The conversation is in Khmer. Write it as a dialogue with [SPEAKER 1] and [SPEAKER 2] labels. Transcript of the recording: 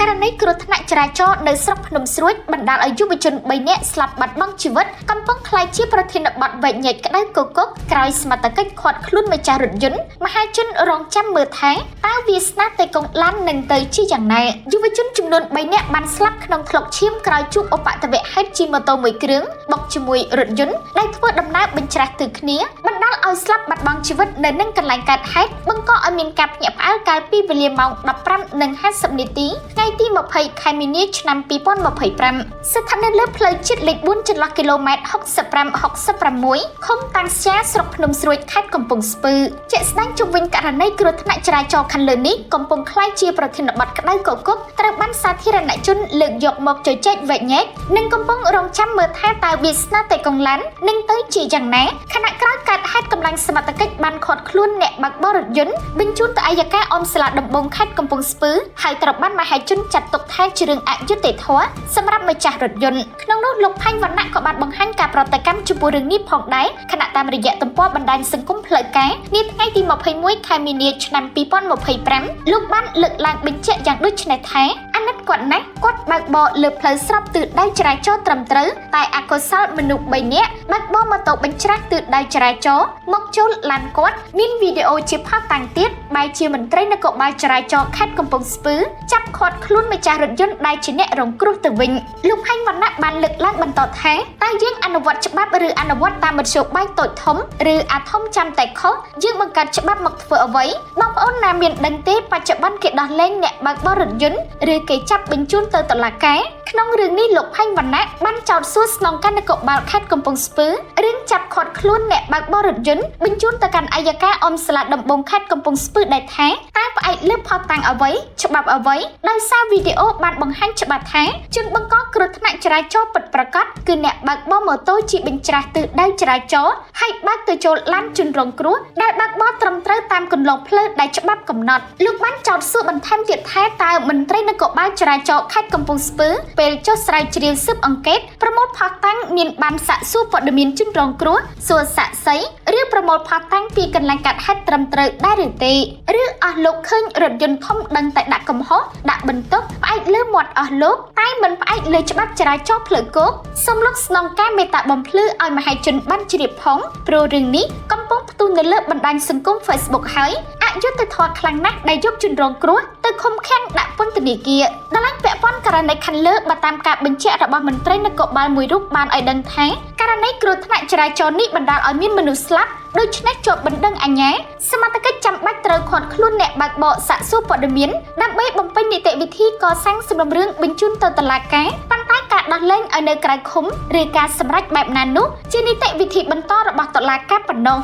[SPEAKER 1] ករណីគ្រោះថ្នាក់ចរាចរណ៍នៅស្រុកភ្នំស្រួយបណ្ដាលឲ្យយុវជន3នាក់ស្លាប់បាត់បង់ជីវិតកំពុងក្លាយជាប្រធានបទវែកញែកក្តៅគគុកក្រោយសមត្ថកិច្ចឃាត់ខ្លួនម្ចាស់រថយន្តមហាជនរងចាំមើលថែតើវាសនាទៅកងឡាននឹងទៅជាយ៉ាងណាយុវជនចំនួន3នាក់បានស្លាប់ក្នុងថ្លុកឈាមក្រោយជួបឧបទ្ទវហេតុជិះម៉ូតូមួយគ្រឿងបុកជាមួយរថយន្តដែលធ្វើដំណើរបញ្ច្រាស់ទៅគ្នាបណ្ដាលឲ្យស្លាប់បាត់បង់ជីវិតនៅនឹងកន្លែងកើតហេតុបង្កឲ្យមានការភ្ញាក់ផ្អើលកាលពីវេលាម៉ោង 15:50 នាទីថ្ងៃទី 20 ខែមីនា ឆ្នាំ 2025 ស្ថិតនៅលើផ្លូវជាតិលេខ 4 ចន្លោះគីឡូម៉ែត្រ 65-66 ឃុំតាំងស្យាស្រុកភ្នំស្រួយខេត្តកំពង់ស្ពឺជាក់ស្ដែងជុំវិញករណីគ្រោះថ្នាក់ចរាចរណ៍ខាងលើនេះកំពុងក្លាយជាប្រធានបទក្តៅគគុកត្រូវបានសាធារណជនលើកយកមកជជែកវែកញែកនិងកំពុងរងចាំមើលថែតើវាសនាទៅកងឡាននឹងទៅជាយ៉ាងណាខណៈក្រោយកើតហេតុកម្លាំងសមត្ថកិច្ចបានឃាត់ខ្លួនអ្នកបើកបររថយន្តបញ្ជូនទៅអัยការអមសាលាដំបងខេត្តកំពង់ស្ពឺហើយត្រូវបានមហាជនចាត់ទុកថាជារឿងអយុត្តិធម៌សម្រាប់ម្ចាស់រថយន្តក្នុងនោះលោកផាញ់វណ្ណៈក៏បានបង្ហាញការប្រតិកម្មចំពោះរឿងនេះផងដែរខណៈតាមរយៈទំព័របណ្ដាញសង្គមផ្លូវការនាថ្ងៃទី 21 ខែមីនា ឆ្នាំ 2025 លោកបានលើកឡើងបញ្ជាក់យ៉ាងដូចនេះថាអាណិតគាត់ណាស់គាត់បើកបរលើផ្លូវស្របទិសដៅចរាចរណ៍ត្រឹមត្រូវតែអកុសលមនុស្ស3នាក់បើកបរម៉ូតូបញ្ច្រាស់ទិសដៅចរាចរណ៍មកចូលឡានគាត់មានវីដេអូជាផាតាំងទៀតបែរជាមន្ត្រីនគរបាលចរាចរណ៍ខេត្តកំពង់ស្ពឺចាប់ឃាត់ខ្លួនម្ចាស់រថយន្តដែលជាអ្នករងគ្រោះទៅវិញលោកផាញ់វណ្ណៈបានលើកឡើងបន្តថាតើយើងអនុវត្តច្បាប់ឬអនុវត្តតាមមធ្យោបាយតូចធំឬអាធំចាំតែខុសយើងបង្កើតច្បាប់មកធ្វើអ្វីបងប្អូនណាមានដឹងទេបច្ចុប្បន្នគេដោះលែងអ្នកបើកបររថយន្តឬគេចាប់បញ្ជូនទៅតុលាការក្នុងរឿងនេះលោកផាញ់វណ្ណៈបានចោទសួរស្នងការនគរបាលខេត្តកំពង់ស្ពឺរឿងចាប់ឃាត់ខ្លួនអ្នកបើកបររថយន្តបញ្ជូនទៅកាន់អัยការអមសាលាដំបងខេត្តកំពង់ស្ពឺដែលថាតើផ្អែកលើផុសតាំងអ្វីច្បាប់អ្វីដោយសារវីដេអូបានបង្ហាញច្បាស់ថាជនបង្កគ្រោះថ្នាក់ចរាចរណ៍ពិតប្រាកដគឺអ្នកបើកបរម៉ូតូជិះបញ្ច្រាស់ទិសដៅចរាចរណ៍ហើយបើកទៅចូលឡានជនរងគ្រោះដែលបើកបរត្រឹមត្រូវតាមគន្លងផ្លូវដែលច្បាប់កំណត់លោកបានចោទសួរបន្ថែមទៀតថាតើមន្ត្រីនគរបាលចរាចរណ៍ខេត្តកំពង់ស្ពឺពេលចុះស្រាវជ្រាវស៊ើបអង្កេតប្រមូលផុសតាំងមានបានសាកសួរព័ត៌មានជនរងគ្រោះសួរសាក់សីឬប្រមូលផុសតាំងពីកន្លែងកាត់ហេតុត្រឹមត្រូវដែរឬទេឬអស់លោកឃើញរថយន្តធំដឹងតែដាក់កំហុសដាក់បន្ទុកផ្អែកលើមាត់អស់លោកតែមិនផ្អែកលើច្បាប់ចរាចរណ៍ផ្លូវគោកសូមលោកស្នងការមេត្តាបំភ្លឺឲ្យមហាជនបានជ្រាបផងព្រោះរឿងនេះកំពុងផ្ទុះនៅលើបណ្ដាញសង្គម Facebook ហើយអយុត្តិធម៌ខ្លាំងណាស់ដែលយកជនរងគ្រោះទៅឃុំឃាំងដាក់ពន្ធនាគារដល់ឡើងពាក់ព័ន្ធករណីខាងលើបើតាមការបញ្ជាក់របស់មន្ត្រីនគរបាលមួយរូបបានឲ្យដឹងថាករណីគ្រោះថ្នាក់ចរាចរណ៍នេះបណ្ដាលឲ្យមានមនុស្សស្លាប់ដូច្នេះជាប់បណ្ដឹងអាជ្ញាសមត្ថកិច្ចចាំបាច់ត្រូវឃាត់ខ្លួនអ្នកបើកបរសាកសួរព័ត៌មានដើម្បីបំពេញនីតិវិធីកសាងសំណុំរឿងបញ្ជូនទៅតុលាការប៉ុន្តែការដោះលែងឲ្យនៅក្រៅឃុំឬការសម្រេចបែបណានោះជានីតិវិធីបន្តរបស់តុលាការប៉ុណ្ណោះ